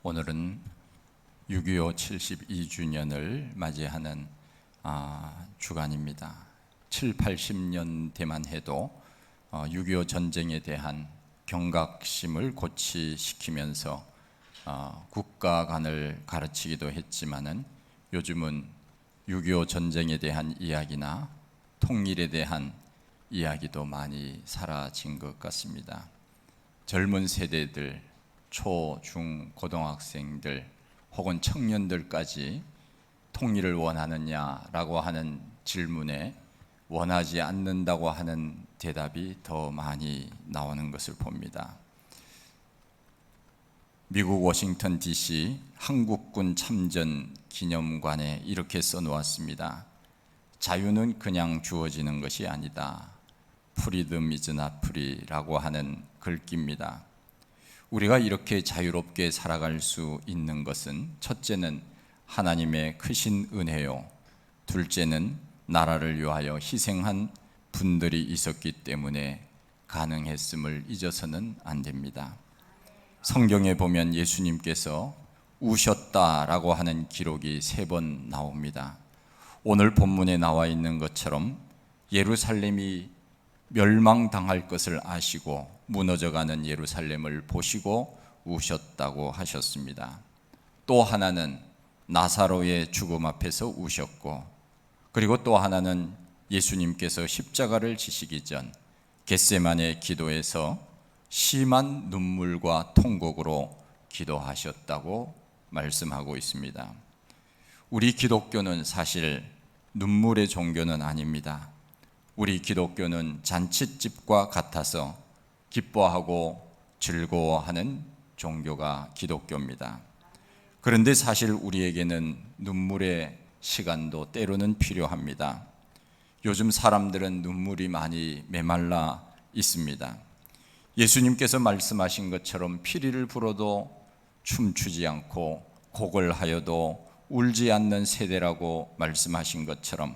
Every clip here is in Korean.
오늘은 6.25 72주년을 맞이하는 주간입니다. 7, 80년 대만 해도 6.25 전쟁에 대한 경각심을 고취시키면서 국가 간을 가르치기도 했지만은 요즘은 6.25 전쟁에 대한 이야기나 통일에 대한 이야기도 많이 사라진 것 같습니다. 젊은 세대들, 초, 중, 고등학생들 혹은 청년들까지 통일을 원하느냐라고 하는 질문에 원하지 않는다고 하는 대답이 더 많이 나오는 것을 봅니다. 미국 워싱턴 DC 한국군 참전 기념관에 이렇게 써놓았습니다. 자유는 그냥 주어지는 것이 아니다. Freedom is not free라고 하는 글귀입니다. 우리가 이렇게 자유롭게 살아갈 수 있는 것은 첫째는 하나님의 크신 은혜요, 둘째는 나라를 위하여 희생한 분들이 있었기 때문에 가능했음을 잊어서는 안 됩니다. 성경에 보면 예수님께서 우셨다라고 하는 기록이 3번 나옵니다. 오늘 본문에 나와 있는 것처럼 예루살렘이 멸망당할 것을 아시고 무너져가는 예루살렘을 보시고 우셨다고 하셨습니다. 또 하나는 나사로의 죽음 앞에서 우셨고, 그리고 또 하나는 예수님께서 십자가를 지시기 전 겟세마네 기도에서 심한 눈물과 통곡으로 기도하셨다고 말씀하고 있습니다. 우리 기독교는 사실 눈물의 종교는 아닙니다. 우리 기독교는 잔칫집과 같아서 기뻐하고 즐거워하는 종교가 기독교입니다. 그런데 사실 우리에게는 눈물의 시간도 때로는 필요합니다. 요즘 사람들은 눈물이 많이 메말라 있습니다. 예수님께서 말씀하신 것처럼 피리를 불어도 춤추지 않고 곡을 하여도 울지 않는 세대라고 말씀하신 것처럼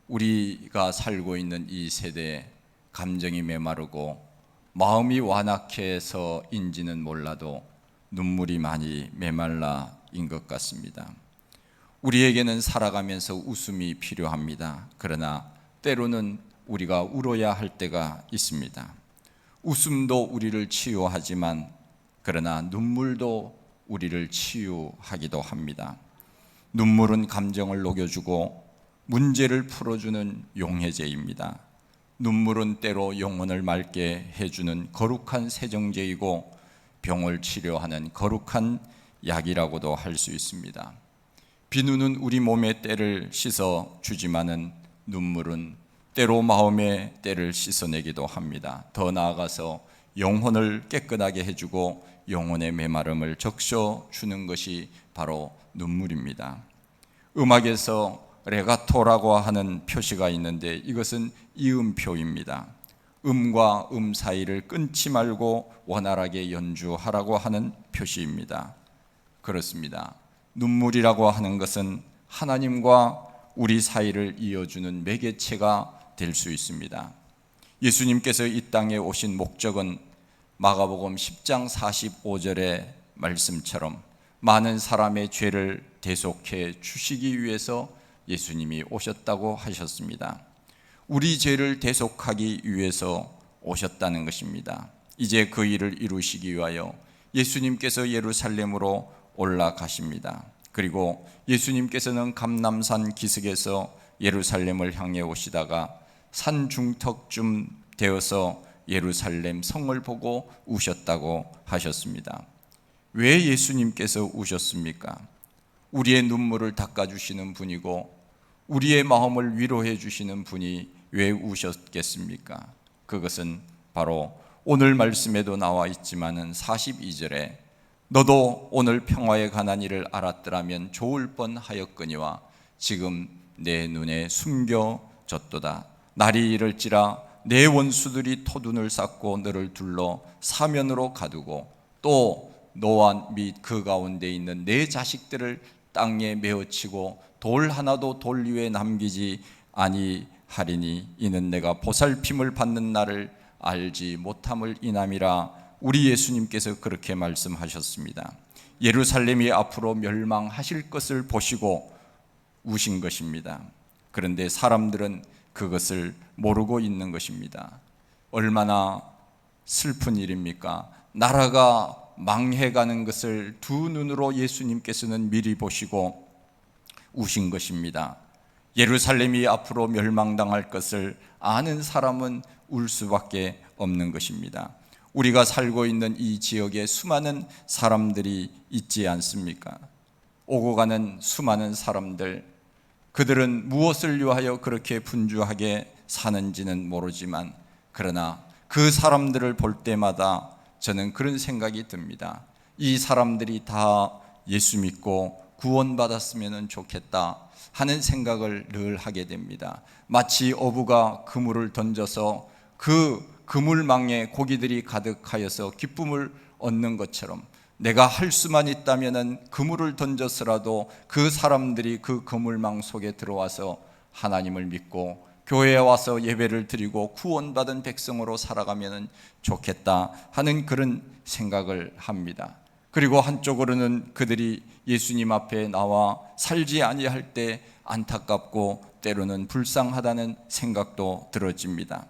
우리가 살고 있는 이 세대에 감정이 메마르고 마음이 완악해서인지는 몰라도 눈물이 많이 메말라인 것 같습니다. 우리에게는 살아가면서 웃음이 필요합니다. 그러나 때로는 우리가 울어야 할 때가 있습니다. 웃음도 우리를 치유하지만 그러나 눈물도 우리를 치유하기도 합니다. 눈물은 감정을 녹여주고 문제를 풀어주는 용해제입니다. 눈물은 때로 영혼을 맑게 해주는 거룩한 세정제이고 병을 치료하는 거룩한 약이라고도 할 수 있습니다. 비누는 우리 몸의 때를 씻어 주지만은 눈물은 때로 마음의 때를 씻어내기도 합니다. 더 나아가서 영혼을 깨끗하게 해주고 영혼의 메마름을 적셔주는 것이 바로 눈물입니다. 음악에서 레가토라고 하는 표시가 있는데 이것은 이음표입니다. 음과 음 사이를 끊지 말고 원활하게 연주하라고 하는 표시입니다. 그렇습니다. 눈물이라고 하는 것은 하나님과 우리 사이를 이어주는 매개체가 될 수 있습니다. 예수님께서 이 땅에 오신 목적은 마가복음 10장 45절의 말씀처럼 많은 사람의 죄를 대속해 주시기 위해서 예수님이 오셨다고 하셨습니다. 우리 죄를 대속하기 위해서 오셨다는 것입니다. 이제 그 일을 이루시기 위하여 예수님께서 예루살렘으로 올라가십니다. 그리고 예수님께서는 감람산 기슭에서 예루살렘을 향해 오시다가 산 중턱쯤 되어서 예루살렘 성을 보고 우셨다고 하셨습니다. 왜 예수님께서 우셨습니까? 우리의 눈물을 닦아주시는 분이고 우리의 마음을 위로해 주시는 분이 왜 우셨겠습니까? 그것은 바로 오늘 말씀에도 나와 있지만은 42절에 너도 오늘 평화에 관한 일을 알았더라면 좋을 뻔하였거니와 지금 내 눈에 숨겨졌도다. 날이 이를지라 내 원수들이 토둔을 쌓고 너를 둘러 사면으로 가두고 또 너와 및 그 가운데 있는 내 자식들을 땅에 메어치고 돌 하나도 돌 위에 남기지 아니하리니 이는 내가 보살핌을 받는 날을 알지 못함을 인함이라. 우리 예수님께서 그렇게 말씀하셨습니다. 예루살렘이 앞으로 멸망하실 것을 보시고 우신 것입니다. 그런데 사람들은 그것을 모르고 있는 것입니다. 얼마나 슬픈 일입니까? 나라가 망해가는 것을 두 눈으로 예수님께서는 미리 보시고 우신 것입니다. 예루살렘이 앞으로 멸망당할 것을 아는 사람은 울 수밖에 없는 것입니다. 우리가 살고 있는 이 지역에 수많은 사람들이 있지 않습니까? 오고 가는 수많은 사람들, 그들은 무엇을 위하여 그렇게 분주하게 사는지는 모르지만, 그러나 그 사람들을 볼 때마다 저는 그런 생각이 듭니다. 이 사람들이 다 예수 믿고 구원받았으면 좋겠다 하는 생각을 늘 하게 됩니다. 마치 어부가 그물을 던져서 그 그물망에 고기들이 가득하여서 기쁨을 얻는 것처럼, 내가 할 수만 있다면 그물을 던져서라도 그 사람들이 그 그물망 속에 들어와서 하나님을 믿고 교회에 와서 예배를 드리고 구원받은 백성으로 살아가면 좋겠다 하는 그런 생각을 합니다. 그리고 한쪽으로는 그들이 예수님 앞에 나와 살지 아니할 때 안타깝고 때로는 불쌍하다는 생각도 들어집니다.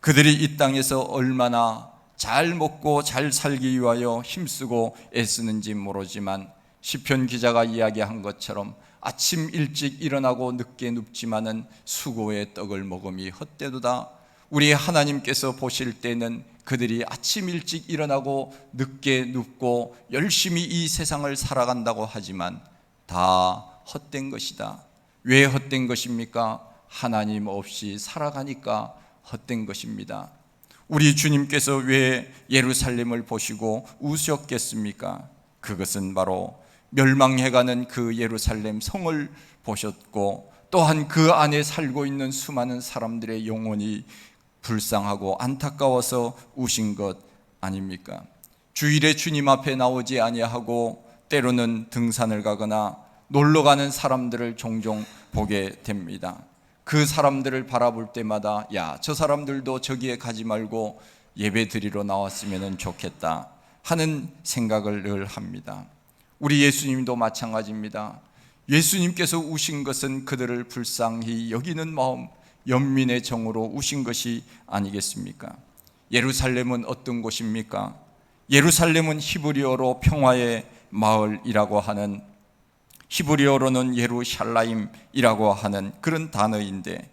그들이 이 땅에서 얼마나 잘 먹고 잘 살기 위하여 힘쓰고 애쓰는지 모르지만, 시편 기자가 이야기한 것처럼 아침 일찍 일어나고 늦게 눕지만은 수고의 떡을 먹음이 헛되도다. 우리 하나님께서 보실 때는 그들이 아침 일찍 일어나고 늦게 눕고 열심히 이 세상을 살아간다고 하지만 다 헛된 것이다. 왜 헛된 것입니까? 하나님 없이 살아가니까 헛된 것입니다. 우리 주님께서 왜 예루살렘을 보시고 우셨겠습니까? 그것은 바로 멸망해가는 그 예루살렘 성을 보셨고, 또한 그 안에 살고 있는 수많은 사람들의 영혼이 불쌍하고 안타까워서 우신 것 아닙니까? 주일에 주님 앞에 나오지 아니하고 때로는 등산을 가거나 놀러 가는 사람들을 종종 보게 됩니다. 그 사람들을 바라볼 때마다 야, 저 사람들도 저기에 가지 말고 예배 드리러 나왔으면 좋겠다 하는 생각을 늘 합니다. 우리 예수님도 마찬가지입니다. 예수님께서 우신 것은 그들을 불쌍히 여기는 마음, 연민의 정으로 우신 것이 아니겠습니까? 예루살렘은 어떤 곳입니까? 예루살렘은 히브리어로 평화의 마을이라고 하는, 히브리어로는 예루샬라임이라고 하는 그런 단어인데,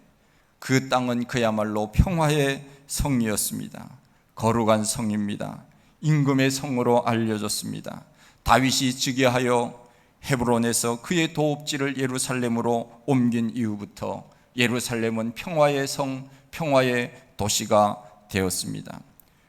그 땅은 그야말로 평화의 성이었습니다. 거룩한 성입니다. 임금의 성으로 알려졌습니다. 다윗이 즉위하여 헤브론에서 그의 도읍지를 예루살렘으로 옮긴 이후부터 예루살렘은 평화의 성, 평화의 도시가 되었습니다.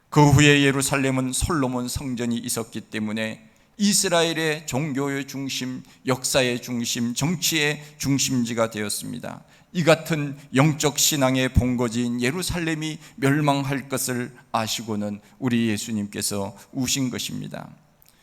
그 후에 예루살렘은 솔로몬 성전이 있었기 때문에 이스라엘의 종교의 중심, 역사의 중심, 정치의 중심지가 되었습니다. 이 같은 영적 신앙의 본거지인 예루살렘이 멸망할 것을 아시고는 우리 예수님께서 우신 것입니다.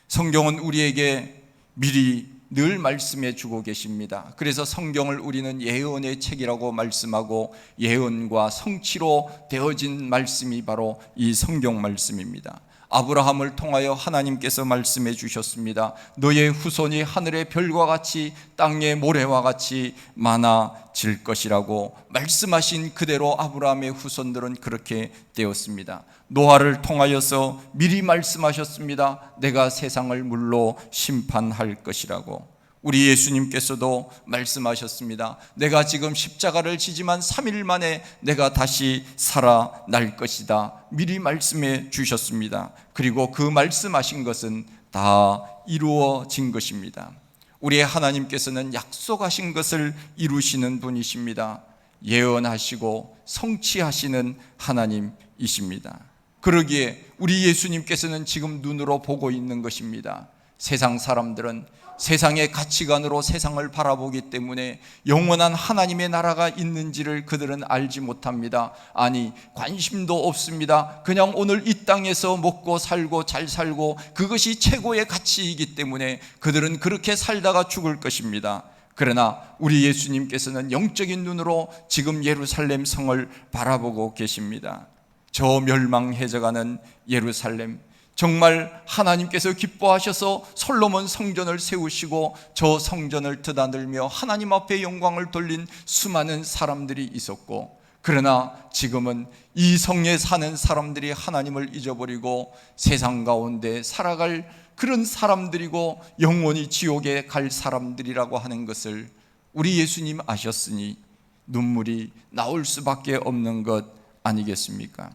성경은 우리에게 미리 늘 말씀해 주고 계십니다. 그래서 성경을 우리는 예언의 책이라고 말씀하고, 예언과 성취로 되어진 말씀이 바로 이 성경 말씀입니다. 아브라함을 통하여 하나님께서 말씀해 주셨습니다. 너의 후손이 하늘의 별과 같이 땅의 모래와 같이 많아질 것이라고 말씀하신 그대로 아브라함의 후손들은 그렇게 되었습니다. 노아를 통하여서 미리 말씀하셨습니다. 내가 세상을 물로 심판할 것이라고. 우리 예수님께서도 말씀하셨습니다. 내가 지금 십자가를 지지만 3일 만에 내가 다시 살아날 것이다. 미리 말씀해 주셨습니다. 그리고 그 말씀하신 것은 다 이루어진 것입니다. 우리 하나님께서는 약속하신 것을 이루시는 분이십니다. 예언하시고 성취하시는 하나님이십니다. 그러기에 우리 예수님께서는 지금 눈으로 보고 있는 것입니다. 세상 사람들은 세상의 가치관으로 세상을 바라보기 때문에 영원한 하나님의 나라가 있는지를 그들은 알지 못합니다. 아니, 관심도 없습니다. 그냥 오늘 이 땅에서 먹고 살고 잘 살고 그것이 최고의 가치이기 때문에 그들은 그렇게 살다가 죽을 것입니다. 그러나 우리 예수님께서는 영적인 눈으로 지금 예루살렘 성을 바라보고 계십니다. 저 멸망해져가는 예루살렘, 정말 하나님께서 기뻐하셔서 솔로몬 성전을 세우시고 저 성전을 드나들며 하나님 앞에 영광을 돌린 수많은 사람들이 있었고, 그러나 지금은 이 성에 사는 사람들이 하나님을 잊어버리고 세상 가운데 살아갈 그런 사람들이고 영원히 지옥에 갈 사람들이라고 하는 것을 우리 예수님 아셨으니 눈물이 나올 수밖에 없는 것 아니겠습니까?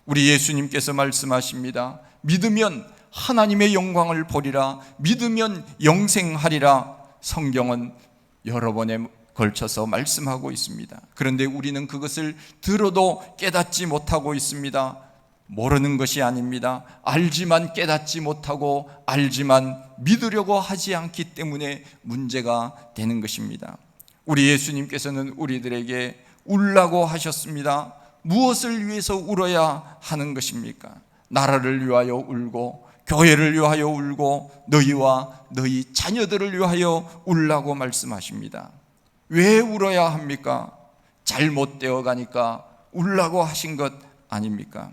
우리 예수님께서 말씀하십니다. 믿으면 하나님의 영광을 보리라, 믿으면 영생하리라. 성경은 여러 번에 걸쳐서 말씀하고 있습니다. 그런데 우리는 그것을 들어도 깨닫지 못하고 있습니다. 모르는 것이 아닙니다. 알지만 깨닫지 못하고 알지만 믿으려고 하지 않기 때문에 문제가 되는 것입니다. 우리 예수님께서는 우리들에게 울라고 하셨습니다. 무엇을 위해서 울어야 하는 것입니까? 나라를 위하여 울고 교회를 위하여 울고 너희와 너희 자녀들을 위하여 울라고 말씀하십니다. 왜 울어야 합니까? 잘못되어 가니까 울라고 하신 것 아닙니까?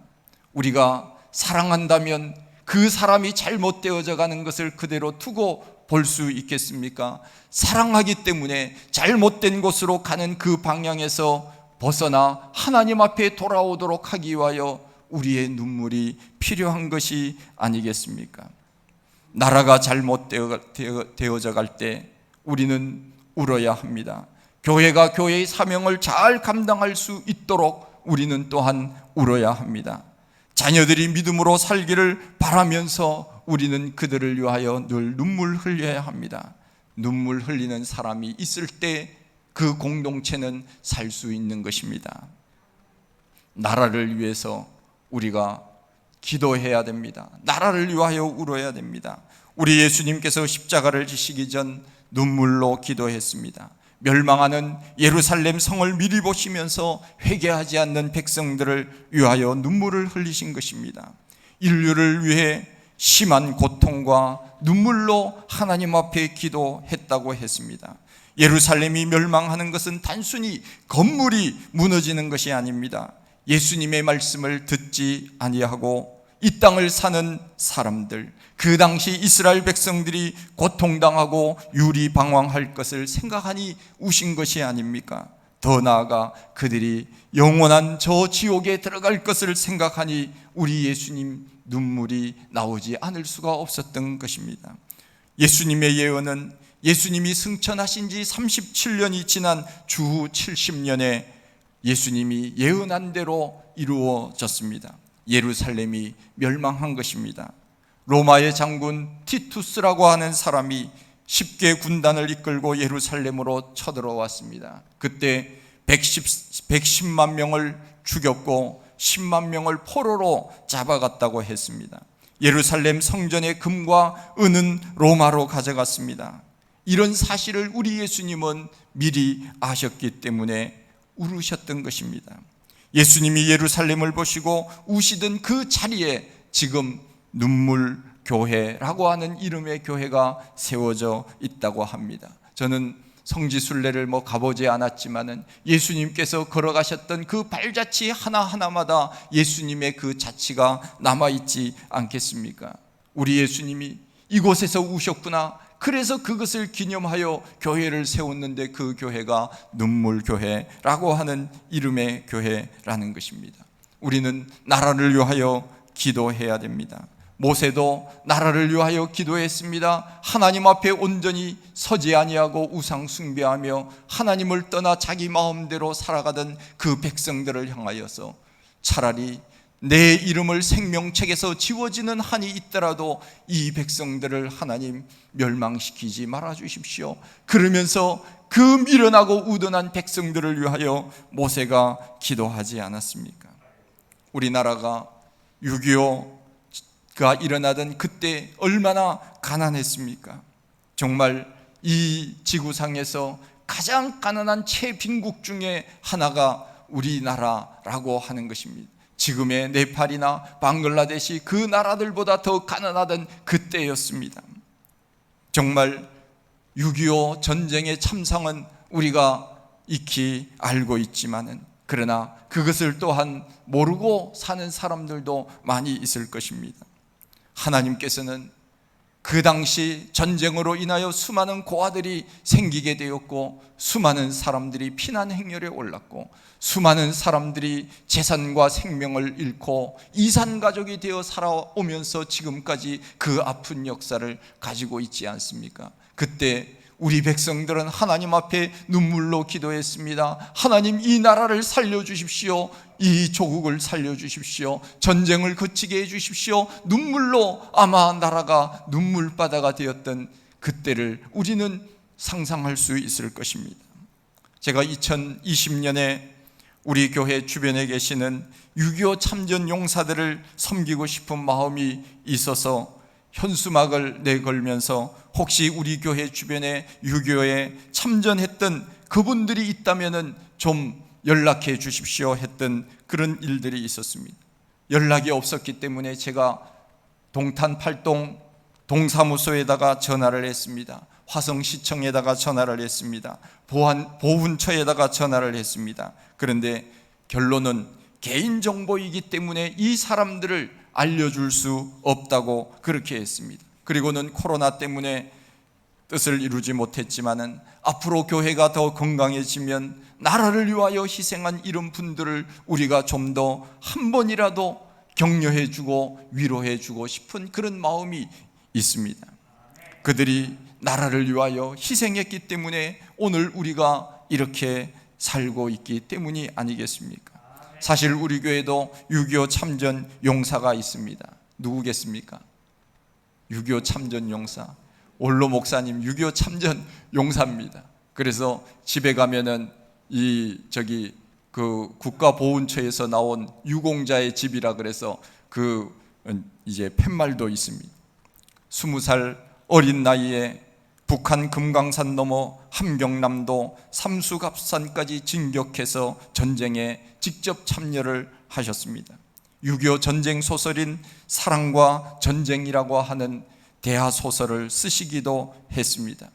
우리가 사랑한다면 그 사람이 잘못되어져 가는 것을 그대로 두고 볼 수 있겠습니까? 사랑하기 때문에 잘못된 곳으로 가는 그 방향에서 벗어나 하나님 앞에 돌아오도록 하기 위하여 우리의 눈물이 필요한 것이 아니겠습니까? 나라가 잘못되어져 갈 때 우리는 울어야 합니다. 교회가 교회의 사명을 잘 감당할 수 있도록 우리는 또한 울어야 합니다. 자녀들이 믿음으로 살기를 바라면서 우리는 그들을 위하여 늘 눈물 흘려야 합니다. 눈물 흘리는 사람이 있을 때 그 공동체는 살 수 있는 것입니다. 나라를 위해서 우리가 기도해야 됩니다. 나라를 위하여 울어야 됩니다. 우리 예수님께서 십자가를 지시기 전 눈물로 기도했습니다. 멸망하는 예루살렘 성을 미리 보시면서 회개하지 않는 백성들을 위하여 눈물을 흘리신 것입니다. 인류를 위해 심한 고통과 눈물로 하나님 앞에 기도했다고 했습니다. 예루살렘이 멸망하는 것은 단순히 건물이 무너지는 것이 아닙니다. 예수님의 말씀을 듣지 아니하고 이 땅을 사는 사람들, 그 당시 이스라엘 백성들이 고통당하고 유리방황할 것을 생각하니 우신 것이 아닙니까? 더 나아가 그들이 영원한 저 지옥에 들어갈 것을 생각하니 우리 예수님 눈물이 나오지 않을 수가 없었던 것입니다. 예수님의 예언은 예수님이 승천하신 지 37년이 지난 주후 70년에 예수님이 예언한 대로 이루어졌습니다. 예루살렘이 멸망한 것입니다. 로마의 장군 티투스라고 하는 사람이 10개 군단을 이끌고 예루살렘으로 쳐들어왔습니다. 그때 110만 명을 죽였고 10만 명을 포로로 잡아갔다고 했습니다. 예루살렘 성전의 금과 은은 로마로 가져갔습니다. 이런 사실을 우리 예수님은 미리 아셨기 때문에 울으셨던 것입니다. 예수님이 예루살렘을 보시고 우시던 그 자리에 지금 눈물교회라고 하는 이름의 교회가 세워져 있다고 합니다. 저는 성지순례를 가보지 않았지만은 예수님께서 걸어가셨던 그 발자취 하나하나마다 예수님의 그 자취가 남아있지 않겠습니까? 우리 예수님이 이곳에서 우셨구나. 그래서 그것을 기념하여 교회를 세웠는데 그 교회가 눈물교회라고 하는 이름의 교회라는 것입니다. 우리는 나라를 위하여 기도해야 됩니다. 모세도 나라를 위하여 기도했습니다. 하나님 앞에 온전히 서지 아니하고 우상 숭배하며 하나님을 떠나 자기 마음대로 살아가던 그 백성들을 향하여서 차라리 내 이름을 생명책에서 지워지는 한이 있더라도 이 백성들을 하나님 멸망시키지 말아 주십시오. 그러면서 그 미련하고 우둔한 백성들을 위하여 모세가 기도하지 않았습니까? 우리나라가 6.25가 일어나던 그때 얼마나 가난했습니까? 정말 이 지구상에서 가장 가난한 최빈국 중에 하나가 우리나라라고 하는 것입니다. 지금의 네팔이나 방글라데시 그 나라들보다 더 가난하던 그때였습니다. 정말 6.25 전쟁의 참상은 우리가 익히 알고 있지만은 그러나 그것을 또한 모르고 사는 사람들도 많이 있을 것입니다. 하나님께서는 그 당시 전쟁으로 인하여 수많은 고아들이 생기게 되었고, 수많은 사람들이 피난 행렬에 올랐고, 수많은 사람들이 재산과 생명을 잃고 이산가족이 되어 살아오면서 지금까지 그 아픈 역사를 가지고 있지 않습니까? 그때 우리 백성들은 하나님 앞에 눈물로 기도했습니다. 하나님, 이 나라를 살려주십시오. 이 조국을 살려주십시오. 전쟁을 그치게 해주십시오. 눈물로 아마 나라가 눈물바다가 되었던 그때를 우리는 상상할 수 있을 것입니다. 제가 2020년에 우리 교회 주변에 계시는 6.25 참전 용사들을 섬기고 싶은 마음이 있어서 현수막을 내걸면서 혹시 우리 교회 주변에 6.25에 참전했던 그분들이 있다면 좀 연락해 주십시오 했던 그런 일들이 있었습니다. 연락이 없었기 때문에 제가 동탄 8동 동사무소에다가 전화를 했습니다. 화성시청에다가 전화를 했습니다. 보훈처에다가 전화를 했습니다. 그런데 결론은 개인정보이기 때문에 이 사람들을 알려줄 수 없다고 그렇게 했습니다. 그리고는 코로나 때문에 뜻을 이루지 못했지만은 앞으로 교회가 더 건강해지면 나라를 위하여 희생한 이런 분들을 우리가 좀 더 한 번이라도 격려해주고 위로해주고 싶은 그런 마음이 있습니다. 그들이 나라를 위하여 희생했기 때문에 오늘 우리가 이렇게 살고 있기 때문이 아니겠습니까? 사실 우리 교회도 6.25 참전 용사가 있습니다. 누구겠습니까? 6.25 참전 용사, 원로 목사님 6.25 참전 용사입니다. 그래서 집에 가면은 그 국가보훈처에서 나온 유공자의 집이라 그래서 이제 팻말도 있습니다. 20살 어린 나이에 북한 금강산 넘어 함경남도 삼수갑산까지 진격해서 전쟁에 직접 참여를 하셨습니다. 6.25 전쟁 소설인 사랑과 전쟁이라고 하는 대하 소설을 쓰시기도 했습니다.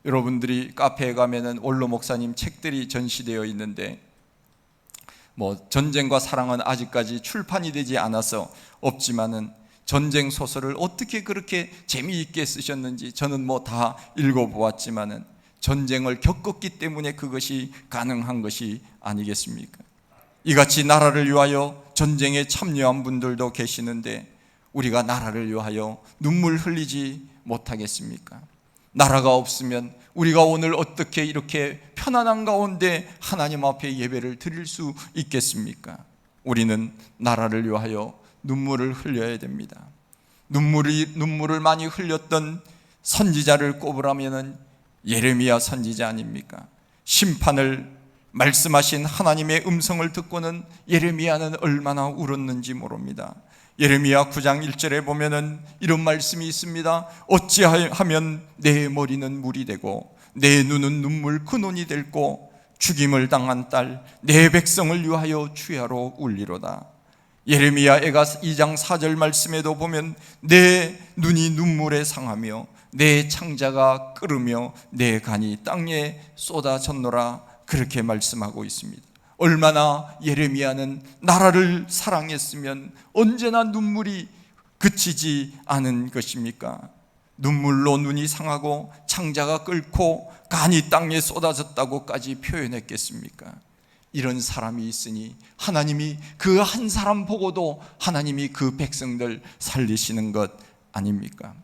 여러분들이 카페에 가면은 원로 목사님 책들이 전시되어 있는데 전쟁과 사랑은 아직까지 출판이 되지 않아서 없지만은 전쟁 소설을 어떻게 그렇게 재미있게 쓰셨는지 저는 다 읽어보았지만은 전쟁을 겪었기 때문에 그것이 가능한 것이 아니겠습니까? 이같이 나라를 위하여 전쟁에 참여한 분들도 계시는데 우리가 나라를 위하여 눈물 흘리지 못하겠습니까? 나라가 없으면 우리가 오늘 어떻게 이렇게 편안한 가운데 하나님 앞에 예배를 드릴 수 있겠습니까? 우리는 나라를 위하여 눈물을 흘려야 됩니다. 눈물을 많이 흘렸던 선지자를 꼽으라면 예레미야 선지자 아닙니까? 심판을 말씀하신 하나님의 음성을 듣고는 예레미야는 얼마나 울었는지 모릅니다. 예레미야 9장 1절에 보면은 이런 말씀이 있습니다. 어찌하면 내 머리는 물이 되고 내 눈은 눈물 근원이 될고 죽임을 당한 딸 내 백성을 위하여 주야로 울리로다. 예레미야애가 2장 4절 말씀에도 보면 내 눈이 눈물에 상하며 내 창자가 끓으며 내 간이 땅에 쏟아졌노라 그렇게 말씀하고 있습니다. 얼마나 예레미야는 나라를 사랑했으면 언제나 눈물이 그치지 않은 것입니까? 눈물로 눈이 상하고 창자가 끓고 간이 땅에 쏟아졌다고까지 표현했겠습니까? 이런 사람이 있으니 하나님이 그 한 사람 보고도 하나님이 그 백성들 살리시는 것 아닙니까?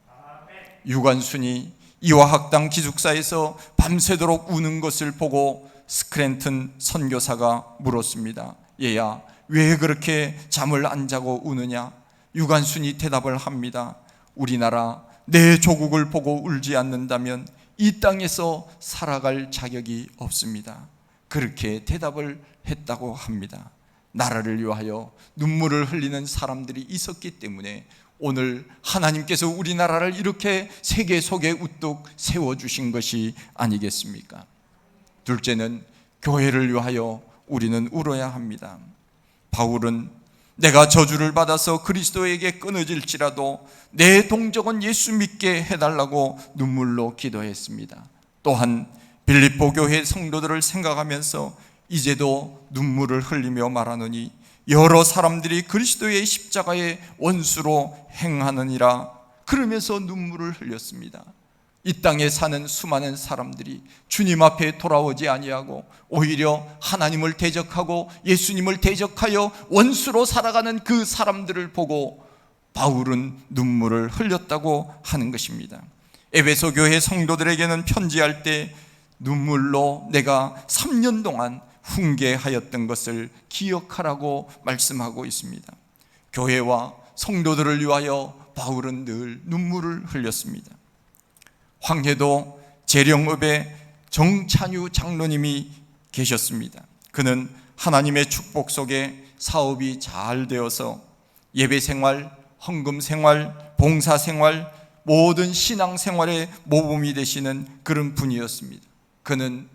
유관순이 이화학당 기숙사에서 밤새도록 우는 것을 보고 스크랜튼 선교사가 물었습니다. 얘야, 왜 그렇게 잠을 안 자고 우느냐? 유관순이 대답을 합니다. 우리나라 내 조국을 보고 울지 않는다면 이 땅에서 살아갈 자격이 없습니다. 그렇게 대답을 했다고 합니다. 나라를 위하여 눈물을 흘리는 사람들이 있었기 때문에 오늘 하나님께서 우리나라를 이렇게 세계 속에 우뚝 세워주신 것이 아니겠습니까? 둘째는 교회를 위하여 우리는 울어야 합니다. 바울은 내가 저주를 받아서 그리스도에게 끊어질지라도 내 동족은 예수 믿게 해달라고 눈물로 기도했습니다. 또한 빌립보 교회 성도들을 생각하면서 이제도 눈물을 흘리며 말하노니 여러 사람들이 그리스도의 십자가의 원수로 행하느니라 그러면서 눈물을 흘렸습니다. 이 땅에 사는 수많은 사람들이 주님 앞에 돌아오지 아니하고 오히려 하나님을 대적하고 예수님을 대적하여 원수로 살아가는 그 사람들을 보고 바울은 눈물을 흘렸다고 하는 것입니다. 에베소 교회 성도들에게는 편지할 때 눈물로 내가 3년 동안 훈계하였던 것을 기억하라고 말씀하고 있습니다. 교회와 성도들을 위하여 바울은 늘 눈물을 흘렸습니다. 황해도 재령읍에 정찬유 장로님이 계셨습니다. 그는 하나님의 축복 속에 사업이 잘 되어서 예배 생활, 헌금 생활, 봉사 생활, 모든 신앙 생활에 모범이 되시는 그런 분이었습니다. 그는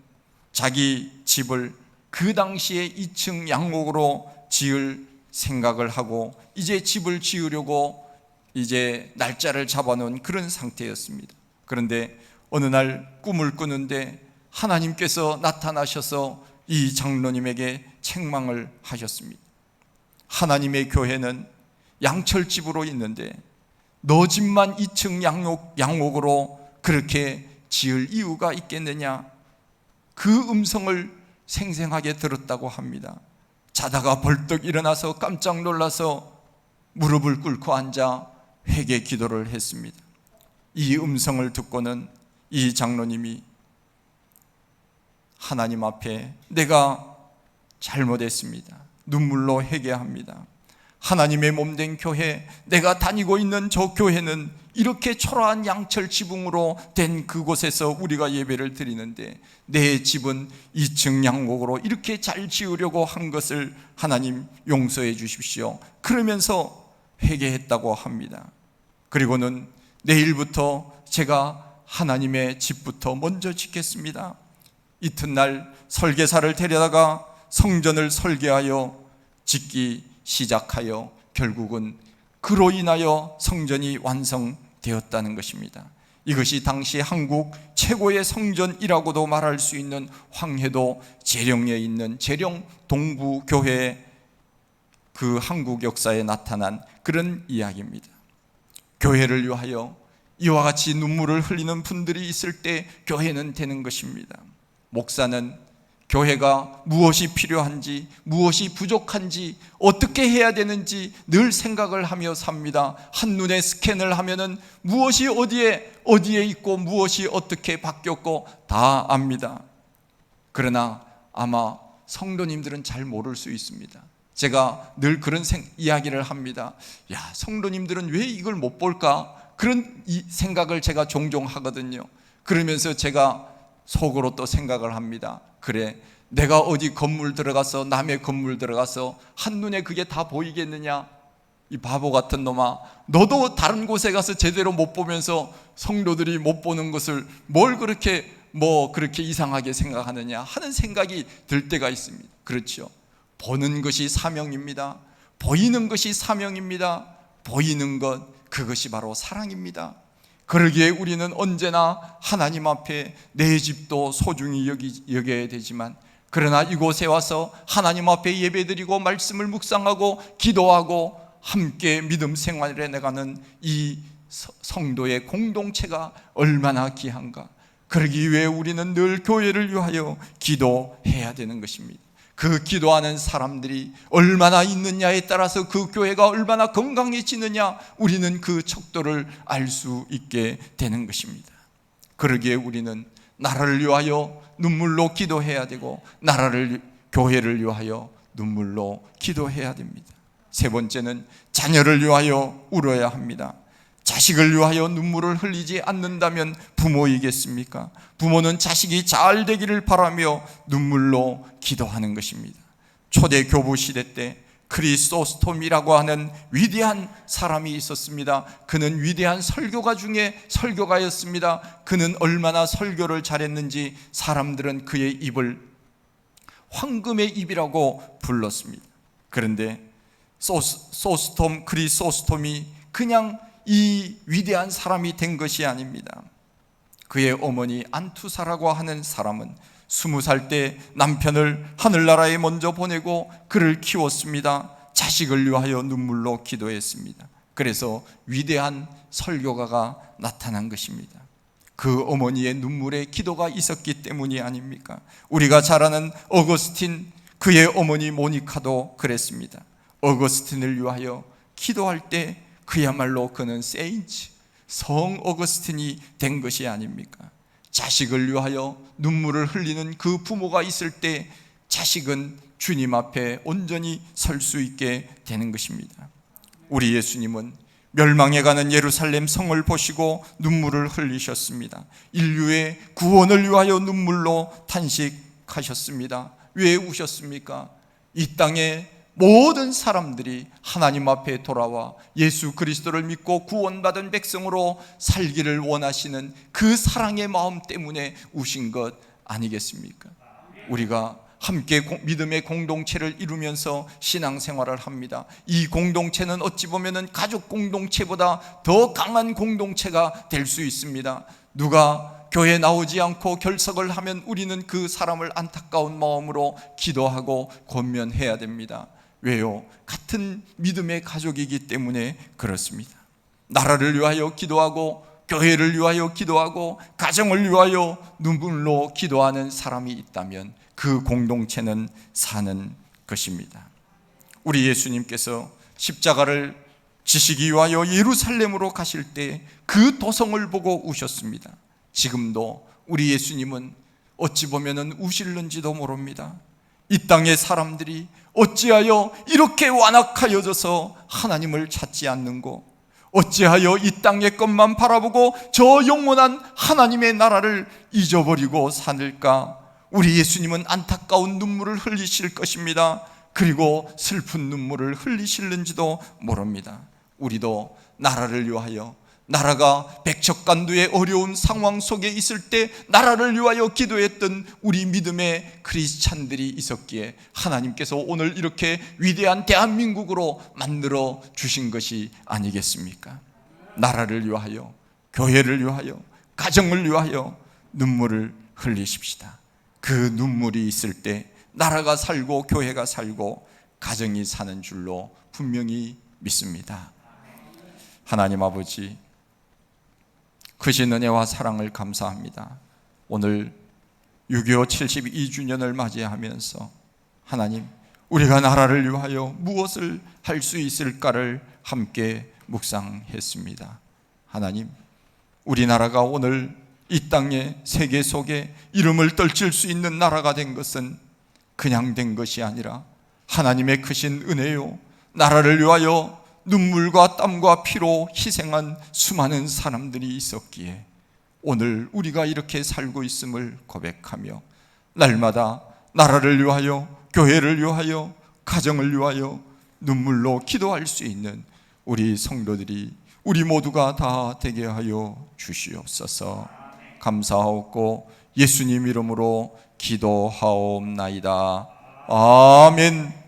자기 집을 그 당시에 2층 양옥으로 지을 생각을 하고 이제 집을 지으려고 이제 날짜를 잡아놓은 그런 상태였습니다. 그런데 어느 날 꿈을 꾸는데 하나님께서 나타나셔서 이 장로님에게 책망을 하셨습니다. 하나님의 교회는 양철집으로 있는데 너 집만 2층 양옥으로 그렇게 지을 이유가 있겠느냐? 그 음성을 생생하게 들었다고 합니다. 자다가 벌떡 일어나서 깜짝 놀라서 무릎을 꿇고 앉아 회개 기도를 했습니다. 이 음성을 듣고는 이 장로님이 하나님 앞에 내가 잘못했습니다. 눈물로 회개합니다. 하나님의 몸된 교회, 내가 다니고 있는 저 교회는 이렇게 초라한 양철 지붕으로 된 그곳에서 우리가 예배를 드리는데 내 집은 2층 양옥으로 이렇게 잘 지으려고 한 것을 하나님 용서해 주십시오. 그러면서 회개했다고 합니다. 그리고는 내일부터 제가 하나님의 집부터 먼저 짓겠습니다. 이튿날 설계사를 데려다가 성전을 설계하여 짓기 시작하여 결국은 그로 인하여 성전이 완성되었다는 것입니다. 이것이 당시 한국 최고의 성전이라고도 말할 수 있는 황해도 재령에 있는 재령 동부교회의 그 한국 역사에 나타난 그런 이야기입니다. 교회를 위하여 이와 같이 눈물을 흘리는 분들이 있을 때 교회는 되는 것입니다. 목사는 교회가 무엇이 필요한지, 무엇이 부족한지, 어떻게 해야 되는지 늘 생각을 하며 삽니다. 한눈에 스캔을 하면은 무엇이 어디에 있고 무엇이 어떻게 바뀌었고 다 압니다. 그러나 아마 성도님들은 잘 모를 수 있습니다. 제가 늘 그런 이야기를 합니다. 야, 성도님들은 왜 이걸 못 볼까? 그런 생각을 제가 종종 하거든요. 그러면서 제가 속으로 또 생각을 합니다. 그래, 내가 어디 건물 들어가서 남의 건물 들어가서 한눈에 그게 다 보이겠느냐? 이 바보 같은 놈아, 너도 다른 곳에 가서 제대로 못 보면서 성도들이 못 보는 것을 뭘 그렇게 이상하게 생각하느냐 하는 생각이 들 때가 있습니다. 그렇죠. 보는 것이 사명입니다. 보이는 것이 사명입니다. 보이는 것, 그것이 바로 사랑입니다. 그러기에 우리는 언제나 하나님 앞에 내 집도 소중히 여겨야 되지만, 그러나 이곳에 와서 하나님 앞에 예배드리고 말씀을 묵상하고 기도하고 함께 믿음 생활에 나가는 이 성도의 공동체가 얼마나 귀한가. 그러기 위해 우리는 늘 교회를 위하여 기도해야 되는 것입니다. 그 기도하는 사람들이 얼마나 있느냐에 따라서 그 교회가 얼마나 건강해지느냐, 우리는 그 척도를 알 수 있게 되는 것입니다. 그러기에 우리는 나라를 위하여 눈물로 기도해야 되고, 교회를 위하여 눈물로 기도해야 됩니다. 세 번째는 자녀를 위하여 울어야 합니다. 자식을 위하여 눈물을 흘리지 않는다면 부모이겠습니까? 부모는 자식이 잘 되기를 바라며 눈물로 기도하는 것입니다. 초대 교부 시대 때 크리소스톰이라고 하는 위대한 사람이 있었습니다. 그는 위대한 설교가 중에 설교가였습니다. 그는 얼마나 설교를 잘했는지 사람들은 그의 입을 황금의 입이라고 불렀습니다. 그런데 크리소스톰이 그냥 이 위대한 사람이 된 것이 아닙니다. 그의 어머니 안투사라고 하는 사람은 20살 때 남편을 하늘나라에 먼저 보내고 그를 키웠습니다. 자식을 위하여 눈물로 기도했습니다. 그래서 위대한 설교가가 나타난 것입니다. 그 어머니의 눈물의 기도가 있었기 때문이 아닙니까? 우리가 잘 아는 어거스틴, 그의 어머니 모니카도 그랬습니다. 어거스틴을 위하여 기도할 때 그야말로 그는 세인트, 성 어거스틴이 된 것이 아닙니까? 자식을 위하여 눈물을 흘리는 그 부모가 있을 때 자식은 주님 앞에 온전히 설 수 있게 되는 것입니다. 우리 예수님은 멸망해가는 예루살렘 성을 보시고 눈물을 흘리셨습니다. 인류의 구원을 위하여 눈물로 탄식하셨습니다. 왜 우셨습니까? 이 땅의 모든 사람들이 하나님 앞에 돌아와 예수 그리스도를 믿고 구원받은 백성으로 살기를 원하시는 그 사랑의 마음 때문에 우신 것 아니겠습니까? 우리가 함께 믿음의 공동체를 이루면서 신앙생활을 합니다. 이 공동체는 어찌 보면 가족 공동체보다 더 강한 공동체가 될 수 있습니다. 누가 교회 나오지 않고 결석을 하면 우리는 그 사람을 안타까운 마음으로 기도하고 권면해야 됩니다. 왜요? 같은 믿음의 가족이기 때문에 그렇습니다. 나라를 위하여 기도하고 교회를 위하여 기도하고 가정을 위하여 눈물로 기도하는 사람이 있다면 그 공동체는 사는 것입니다. 우리 예수님께서 십자가를 지시기 위하여 예루살렘으로 가실 때 그 도성을 보고 우셨습니다. 지금도 우리 예수님은 어찌 보면 우실는지도 모릅니다. 이 땅의 사람들이 어찌하여 이렇게 완악하여져서 하나님을 찾지 않는고, 어찌하여 이 땅의 것만 바라보고 저 영원한 하나님의 나라를 잊어버리고 사는가? 우리 예수님은 안타까운 눈물을 흘리실 것입니다. 그리고 슬픈 눈물을 흘리실는지도 모릅니다. 우리도 나라를 위하여, 나라가 백척간두의 어려운 상황 속에 있을 때 나라를 위하여 기도했던 우리 믿음의 크리스찬들이 있었기에 하나님께서 오늘 이렇게 위대한 대한민국으로 만들어 주신 것이 아니겠습니까? 나라를 위하여, 교회를 위하여, 가정을 위하여 눈물을 흘리십시다. 그 눈물이 있을 때 나라가 살고 교회가 살고 가정이 사는 줄로 분명히 믿습니다. 하나님 아버지, 크신 은혜와 사랑을 감사합니다. 오늘 6.25 72주년을 맞이하면서 하나님, 우리가 나라를 위하여 무엇을 할 수 있을까를 함께 묵상했습니다. 하나님, 우리나라가 오늘 이 땅의 세계 속에 이름을 떨칠 수 있는 나라가 된 것은 그냥 된 것이 아니라 하나님의 크신 은혜요, 나라를 위하여 눈물과 땀과 피로 희생한 수많은 사람들이 있었기에 오늘 우리가 이렇게 살고 있음을 고백하며 날마다 나라를 위하여, 교회를 위하여, 가정을 위하여 눈물로 기도할 수 있는 우리 성도들이, 우리 모두가 다 되게 하여 주시옵소서. 감사하옵고 예수님 이름으로 기도하옵나이다. 아멘.